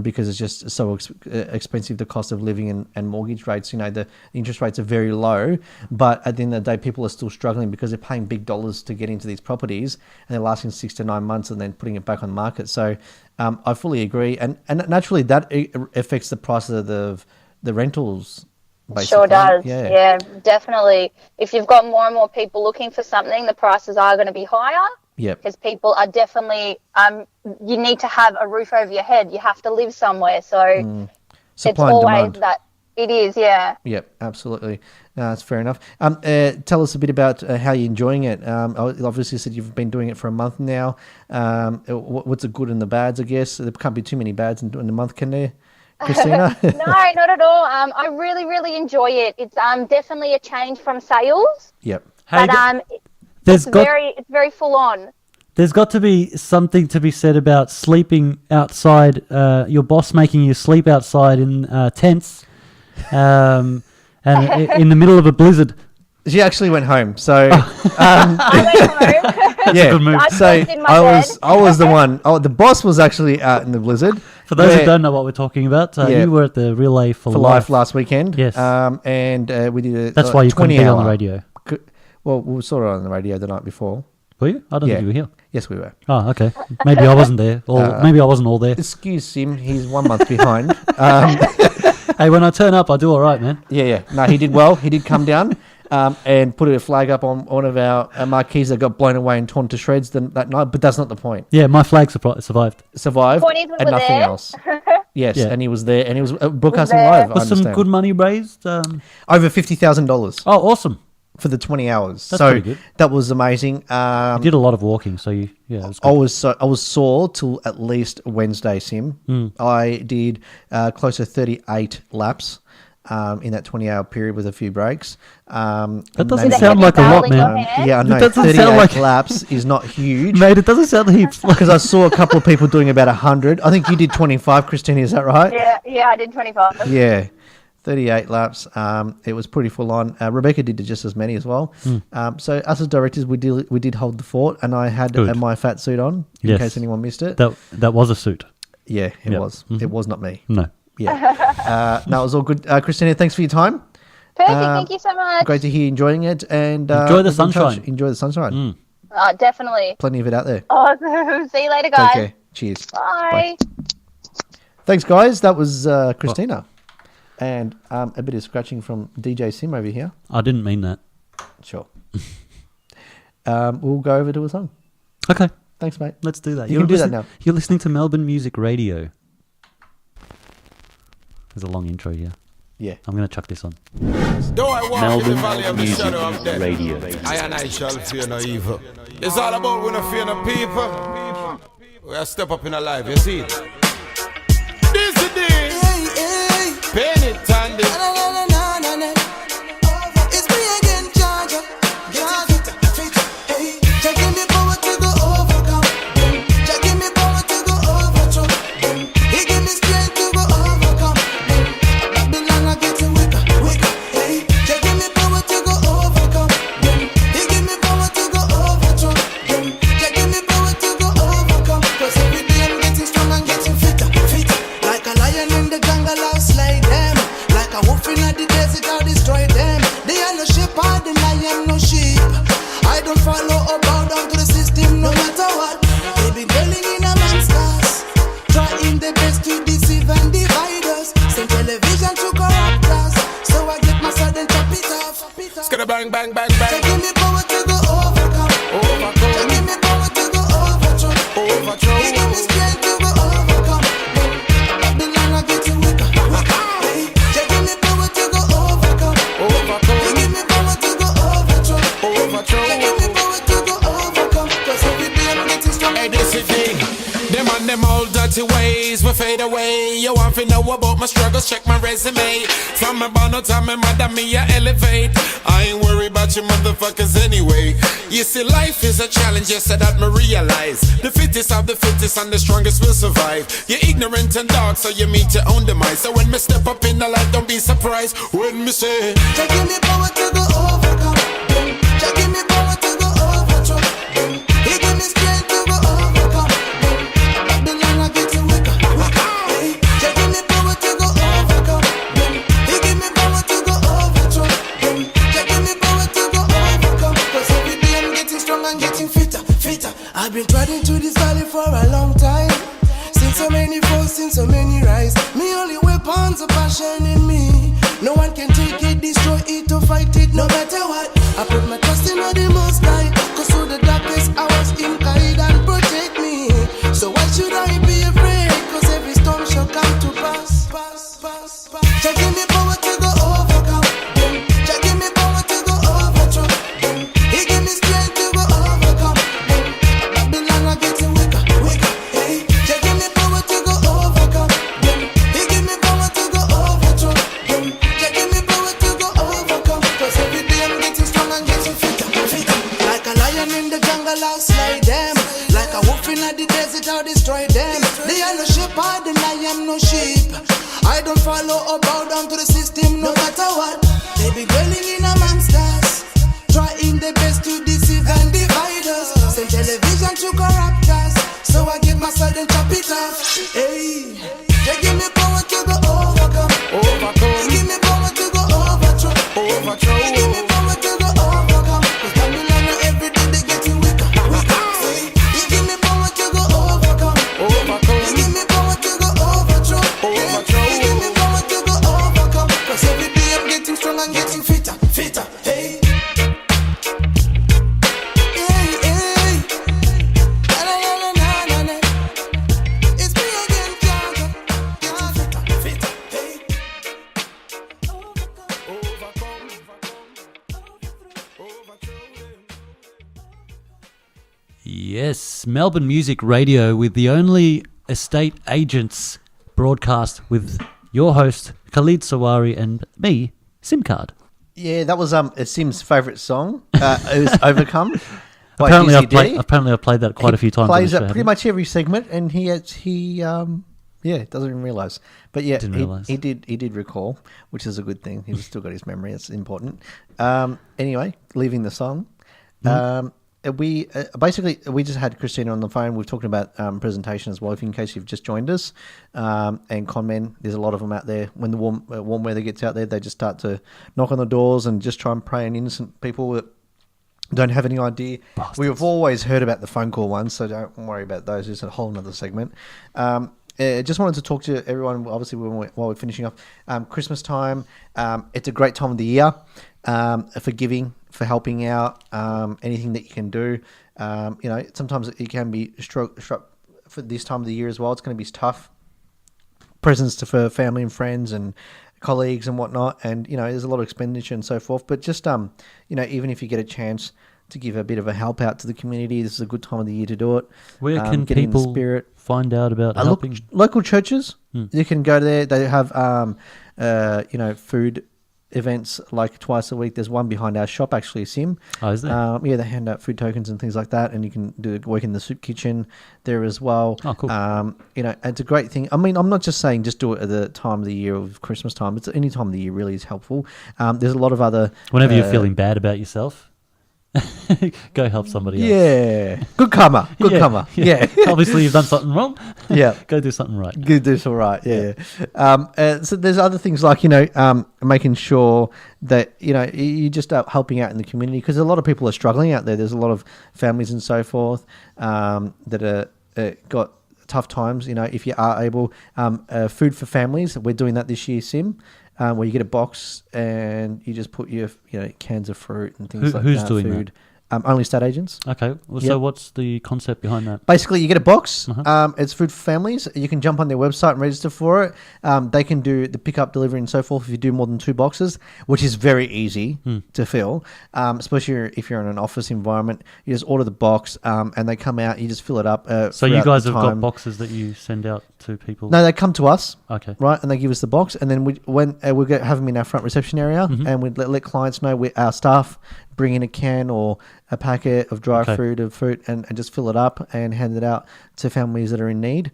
because it's just so expensive, the cost of living and mortgage rates. You know, the interest rates are very low, but at the end of the day, people are still struggling because they're paying big dollars to get into these properties and they're lasting 6 to 9 months and then putting it back on the market. So I fully agree. And naturally that affects the price of the rentals. Basically. Sure does. Yeah, definitely. If you've got more and more people looking for something, the prices are going to be higher. Yep. Because people are definitely, you need to have a roof over your head. You have to live somewhere. So it's always that. It is, yeah. Yep, absolutely. No, that's fair enough. Tell us a bit about how you're enjoying it. Obviously, you said you've been doing it for a month now. What's the good and the bads, I guess? There can't be too many bads in a month, can there? Christina? No, not at all. I really, really enjoy it. It's definitely a change from sales, Yep. Hey, but there's got it's very full on. there's got to be something to be said about sleeping outside. Your boss making you sleep outside in tents, and in the middle of a blizzard. She actually went home. So, I went home. yeah. good move. I So slept in my bed. I was the one. Oh, the boss was actually out in the blizzard. For those where- who don't know what we're talking about, Yeah. you were at the Relay for for life last weekend. Yes. And we did a That's why you couldn't 20 be hour. on the radio. Well, we saw it on the radio the night before. Were you? I don't Yeah. think you were here. Yes, we were. Oh, okay. Maybe I wasn't there, or maybe I wasn't all there. Excuse Sim, he's 1 month behind. Hey, when I turn up, I do all right, man. Yeah. No, he did well. He did come down and put a flag up on one of our marquees that got blown away and torn to shreds that night. But that's not the point. Yeah, my flag survived. Survived Point is we and were nothing there. else. Yes, Yeah. and he was there and he was broadcasting there. live. I Was some understand. good money raised? Over $50,000 Oh, awesome. for the 20 hours. That's so pretty good. that was amazing. You did a lot of walking, so it was good. I was sore till at least Wednesday, Sim. I did close to 38 laps in that 20-hour period with a few breaks. That doesn't With a sound heavy like a lot, towel in your man. hand. Yeah, I know. That doesn't 38 sound like- laps is not huge. Mate, it doesn't sound heaps. Because I saw a couple of people doing about 100. I think you did 25, Christina, is that right? Yeah, I did 25. Yeah. 38 laps. It was pretty full on. Rebecca did just as many as well. So us as directors, we did hold the fort, and I had Good. my fat suit on in Yes. case anyone missed it. That was a suit. Yeah, it Yep. was. It was not me. No. Yeah. No, it was all good. Christina, thanks for your time. Perfect. Thank you so much. Great to hear you enjoying it, and Enjoy the we'll be in touch. sunshine. Enjoy the sunshine. Definitely. Plenty of it out there. Awesome. See you later, Take guys. care. Cheers. Bye. Thanks, guys. That was Christina, and a bit of scratching from DJ Sim over here. I didn't mean that. Sure. We'll go over to a song. Okay, Thanks, mate. let's do that. You can do that now. You're listening to Melbourne Music Radio. There's a long intro here. Yeah. I'm going to chuck this on. Though I walk in the valley Melbourne of the Music shadow of death, Radio. I and I shall fear no evil. It's all about we no fear no people. We are step up in our life, you see it. This is this. Pain it and this. It's me again, Georgia. Jah give me power to go overcome. Jah give me power to go overthrow. He give me strength to go overcome. Babylon are getting weaker. Hey, Jah give me power to go overcome. He give me power to go overthrow. Jah give me power to go overcome. 'Cause every day I'm getting strong and getting fitter. Like a lion in the jungle, I'll slay them. Like a wolf in the desert, I'll destroy them. They are no shepherd, and I am no sheep. I don't follow or bow down to the system, no matter what. They be dwelling in a man's cast, trying their best to deceive and divide us. Send television to corrupt us, so I get my sword and chop it off. Skada bang bang bang Jah bang. give me power to go overcome. Jah give me power to go overthrow. He give me strength to go overcome. Babylon are getting weaker. Hey, Jah give me power to go overcome. He give me power to go overthrow. Jah give me power to go overcome. 'Cause every day I'm getting stronger. Hey, this is it. Them and them old dirty ways will fade away. You want to know about my struggles? Check my resume. From my born out of my mother, me I elevate. I ain't worried about you motherfuckers anyway. You see, life is a challenge, yes, so that me realize. The fittest of the fittest and the strongest will survive. You're ignorant and dark, so you meet your own demise. So when me step up in the light, don't be surprised when me say, Jah give me power to go overcome. Jah give me power to go overthrow. He give me strength to go overcome. Babylon are getting weaker. Hey, Jah give me power to go overcome. He give me power to go overthrow. Jah give me power to go overcome. 'Cause every day I'm getting strong and getting fitter. I've been trotting to this valley for a long time. Seen so many falls, seen so many rise. Me only weapons of passion in me. No one can take it, destroy it, or fight it, no matter what. I put my trust in the Most High, 'cause through the darkest hours Him guide and protect me. So why should I be afraid? 'Cause every storm shall come to pass. Jah give me power to go overcome. Jah give me power to go overthrow. He give me strength to go overcome. Babylon are getting weaker. Hey, Jah give me power to go overcome. He give me power pardon, I am no sheep. I don't follow or bow down to the system, no matter what. They be dwelling in amongst us, trying their best to deceive and divide us. Send television to corrupt us, so I give myself and chop it off. Hey, they give me power to go overcome. They give me power to go overthrow. They give me power to go overcome. 'Cause Babylon every day they getting weaker. Say, they give me power to go overcome. They give me power to go overthrow. They give me power to go overcome. 'Cause every day I'm getting strong and getting fitter. Hey. Yes, Melbourne Music Radio with the only estate agents broadcast with your host, Khalid Sawari, and me, Sim Card. Yeah, that was Sim's favourite song. It was Overcome. by Apparently, Dizzy D. I've played that quite a few times. Plays on the that show, pretty much every segment, and he doesn't even realise. But yeah, Didn't realise. he did recall, which is a good thing. He's still got his memory. It's important. Anyway, leaving the song. We just had Christina on the phone. We've talked about presentation as well, in case you've just joined us. And con men, there's a lot of them out there. When the warm weather gets out there, they just start to knock on the doors and just try and prey on innocent people that don't have any idea. Bastards. We've always heard about the phone call ones, so don't worry about those. It's a whole other segment. Just wanted to talk to everyone, obviously, while we're finishing off. Christmas time, it's a great time of the year for giving, for helping out, anything that you can do. Sometimes it can be struck for this time of the year as well. It's going to be tough. Presents for family and friends and colleagues and whatnot. And, there's a lot of expenditure and so forth. But just, even if you get a chance to give a bit of a help out to the community, this is a good time of the year to do it. Where can get in the people spirit. find out about helping? Local churches, you can go there. They have, food events like twice a week. There's one behind our shop, actually, Sim. Oh, is there? They hand out food tokens and things like that, and you can do work in the soup kitchen there as well. Oh, cool. It's a great thing. I mean, I'm not just saying just do it at the time of the year of Christmas time. It's any time of the year really is helpful. There's a lot of other... Whenever you're feeling bad about yourself, go help somebody else. Yeah. Good karma. Yeah. Obviously, you've done something wrong. Yeah. Go do something right. Good, that's all right. Yeah. So there's other things like making sure that you just are helping out in the community, because a lot of people are struggling out there. There's a lot of families and so forth that are got tough times. If you are able, food for families. We're doing that this year, Sim. Where you get a box and you just put your cans of fruit and things like that. Who's doing food. Only estate agents. Okay. Well, Yep. So what's the concept behind that? Basically, you get a box. Uh-huh. It's food for families. You can jump on their website and register for it. They can do the pickup, delivery, and so forth if you do more than 2 boxes, which is very easy to fill. Especially if you're in an office environment, you just order the box and they come out. You just fill it up. So you guys the have got time. boxes that you send out to people? No, they come to us. Okay. Right, and they give us the box, and then we'll have them in our front reception area, and we'd let clients know our staff bring in a can or a packet of dry fruit and just fill it up and hand it out to families that are in need.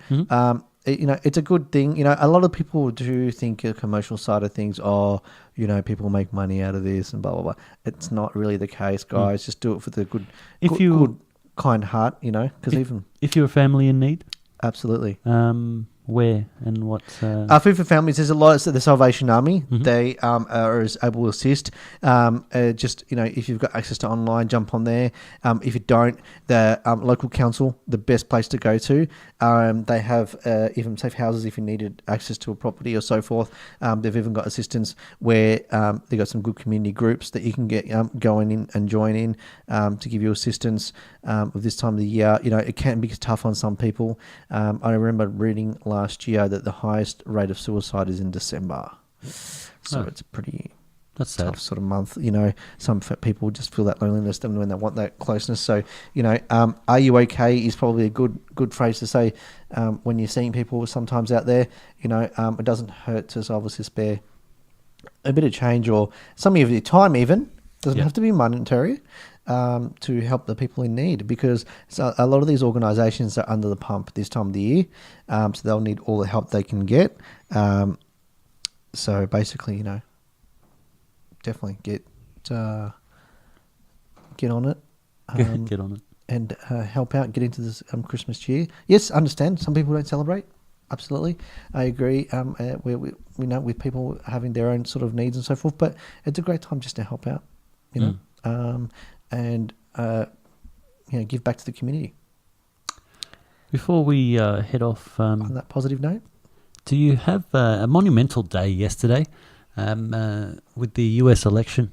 It's a good thing. A lot of people do think the commercial side of things, people make money out of this and blah, blah, blah. It's not really the case, guys. Just do it for the good, kind heart, because if you're a family in need, absolutely. Where and what? Food for Families, there's a lot of the Salvation Army. They are able to assist. If you've got access to online, jump on there. If you don't, the local council, the best place to go to. They have even safe houses if you needed access to a property or so forth. They've even got assistance where they've got some good community groups that you can get going in and join in to give you assistance of this time of the year. It can be tough on some people. I remember reading last year that the highest rate of suicide is in December. So it's a pretty that's tough sad. sort of month. Some people just feel that loneliness when they want that closeness. So, are you okay is probably a good phrase to say when you're seeing people sometimes out there. It doesn't hurt to obviously spare a bit of change or some of your time even Doesn't Yeah. have to be monetary to help the people in need, because a lot of these organisations are under the pump this time of the year, so they'll need all the help they can get. So basically, definitely get on it. Get on it. And help out, get into this Christmas cheer. Yes, understand. Some people don't celebrate. Absolutely, I agree. We know with people having their own sort of needs and so forth, but it's a great time just to help out, and give back to the community. Before we head off, On that positive note, do you have a monumental day yesterday with the US election?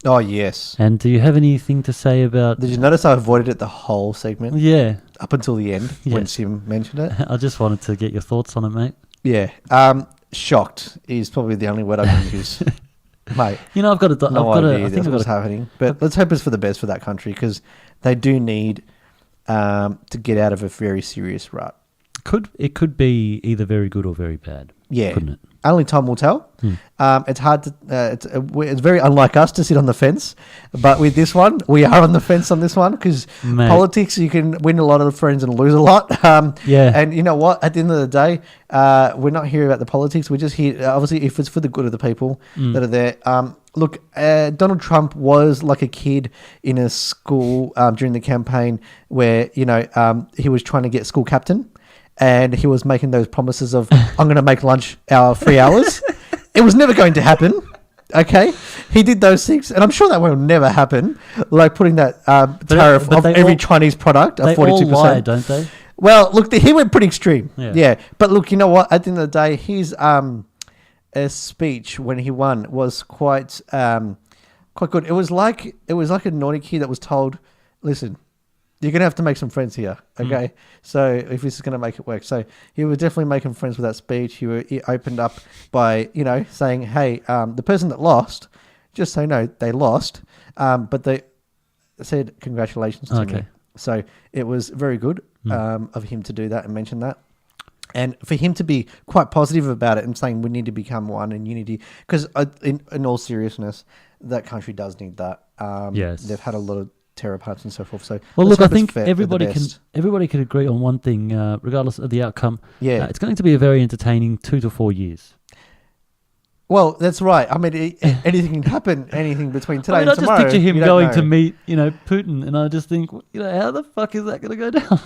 oh yes. And do you have anything to say about... Did you notice I avoided it the whole segment Yeah. up until the end when Yes. Sim mentioned it? I just wanted to get your thoughts on it, mate. Yeah, shocked is probably the only word I can use, mate. I've got to... No I idea think that's I've what's got to... happening. But let's hope it's for the best for that country, because they do need to get out of a very serious rut. It could be either very good or very bad. Yeah, Couldn't it? only time will tell. It's hard to. It's very unlike us to sit on the fence, but with this one, we are on the fence on this one, because Mate. politics, you can win a lot of friends and lose a lot. Yeah. And you know what? At the end of the day, we're not here about the politics. We're just here, obviously, if it's for the good of the people that are there. Look, Donald Trump was like a kid in a school during the campaign where he was trying to get school captain. And he was making those promises of, I'm going to make lunch our 3 hours. It was never going to happen. Okay? He did those things, and I'm sure that will never happen. Like putting that tariff but of they every all- Chinese product of They 42%. all lie, don't they? Well, look, he went pretty extreme. Yeah. Yeah. But look, you know what? At the end of the day, his speech when he won was quite good. It was like a naughty kid that was told, listen, you're going to have to make some friends here, okay? So if this is going to make it work. So he was definitely making friends with that speech. He opened up by, saying, hey, the person that lost, just so you know, they lost, but they said congratulations to me. So it was very good of him to do that and mention that. And for him to be quite positive about it and saying we need to become one and unity, because in all seriousness, that country does need that. Yes. They've had a lot of terror parts and so forth. So Well, let's look, I hope it's think fair for the everybody can best. agree on one thing, regardless of the outcome. Yeah. It's going to be a very entertaining 2 to 4 years. Well, that's right. I mean, anything can happen. Anything between today I and just tomorrow. picture him you don't going know. to meet, Putin, and I just think, how the fuck is that going to go down?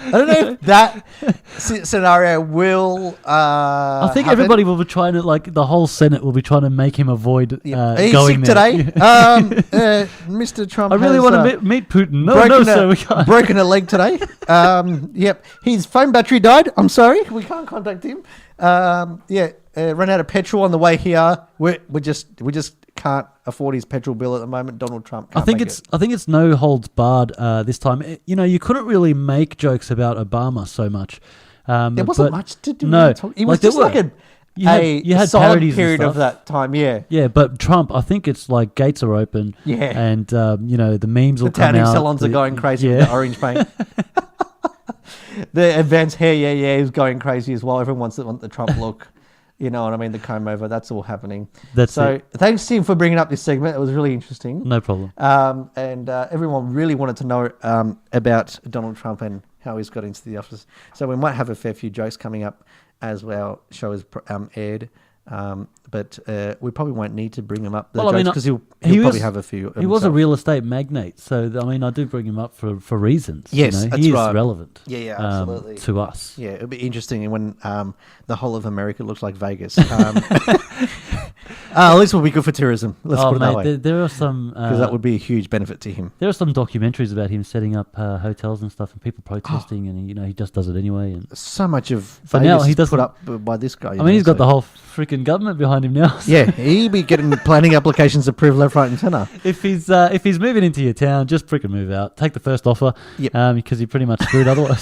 I don't know if that scenario will. I think happen. everybody will be trying to, the whole Senate will be trying to make him avoid Are you going sick there. today? Mr. Trump I really has, want to meet Putin. No, sir, we can't. broken a leg today. Yep. His phone battery died. I'm sorry. We can't contact him. Ran out of petrol on the way here. We just can't afford his petrol bill at the moment. Donald Trump can't I think it's no holds barred this time. You couldn't really make jokes about Obama so much. There wasn't much to do. No, It was just like you had solid parodies and period of stuff. that time. Yeah. Yeah, but Trump, I think it's like gates are open. Yeah. And the memes will The come tanning out. salons are going crazy with Yeah. the orange paint. The advanced hair, is going crazy as well. Everyone wants the Trump look. You know what I mean? The comb over. That's all happening. That's so. it. Thanks, Tim, for bringing up this segment. It was really interesting. No problem. And everyone really wanted to know about Donald Trump and how he's got into the office. So we might have a fair few jokes coming up as well. Show is aired. But we probably won't need to bring him up because he'll probably have a few. He was a real estate magnate, so I do bring him up for reasons. Yes, that's he right. is relevant. Yeah, absolutely to us. Yeah, it'll be interesting when the whole of America looks like Vegas. At least will be good for tourism. Let's put it that way. There are some Because that would be a huge benefit to him. There are some documentaries about him setting up hotels and stuff, and people protesting, and he just does it anyway. And So much of But Vegas now he is put doesn't- up by this guy. I mean, he's got the whole freaking government behind him now. so Yeah, he'd be getting planning applications approved left, right, and centre. if he's moving into your town, just freaking move out. Take the first offer. Yep. Because you're pretty much screwed otherwise.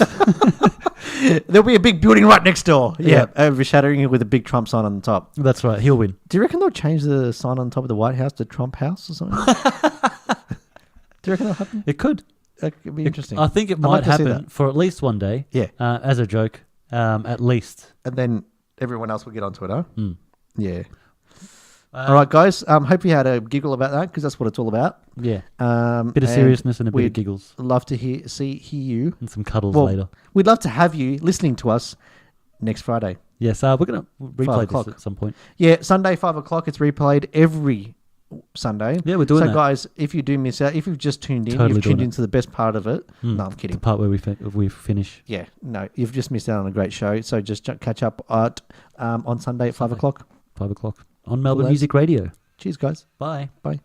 There'll be a big building right next door. Yeah. Overshadowing it with a big Trump sign on the top. That's right. He'll win. Do you reckon they'll change the sign on top of the White House to Trump House or something? Do you reckon that'll happen? It could. That could be interesting. I think it I'd might like to see happen that. for at least one day. Yeah. As a joke, at least. And then everyone else will get onto it, huh? Mm. Yeah. All right, guys. Hope you had a giggle about that because that's what it's all about. Yeah. Bit of seriousness and a bit of we'd giggles. Love to hear you. And some cuddles Well, later. We'd love to have you listening to us next Friday. Yes, we're going to replay o'clock. this at some point. Yeah, Sunday, 5 o'clock. It's replayed every Sunday. Yeah, we're doing so, that. guys, if you do miss out, if you've just tuned in, Totally you've tuned doing it. into the best part of it. No, I'm kidding. The part where we finish. Yeah, no, you've just missed out on a great show. So just catch up at on Sunday at 5 o'clock. 5 o'clock on Melbourne Cool, Music Radio. Cheers, guys. Bye. Bye.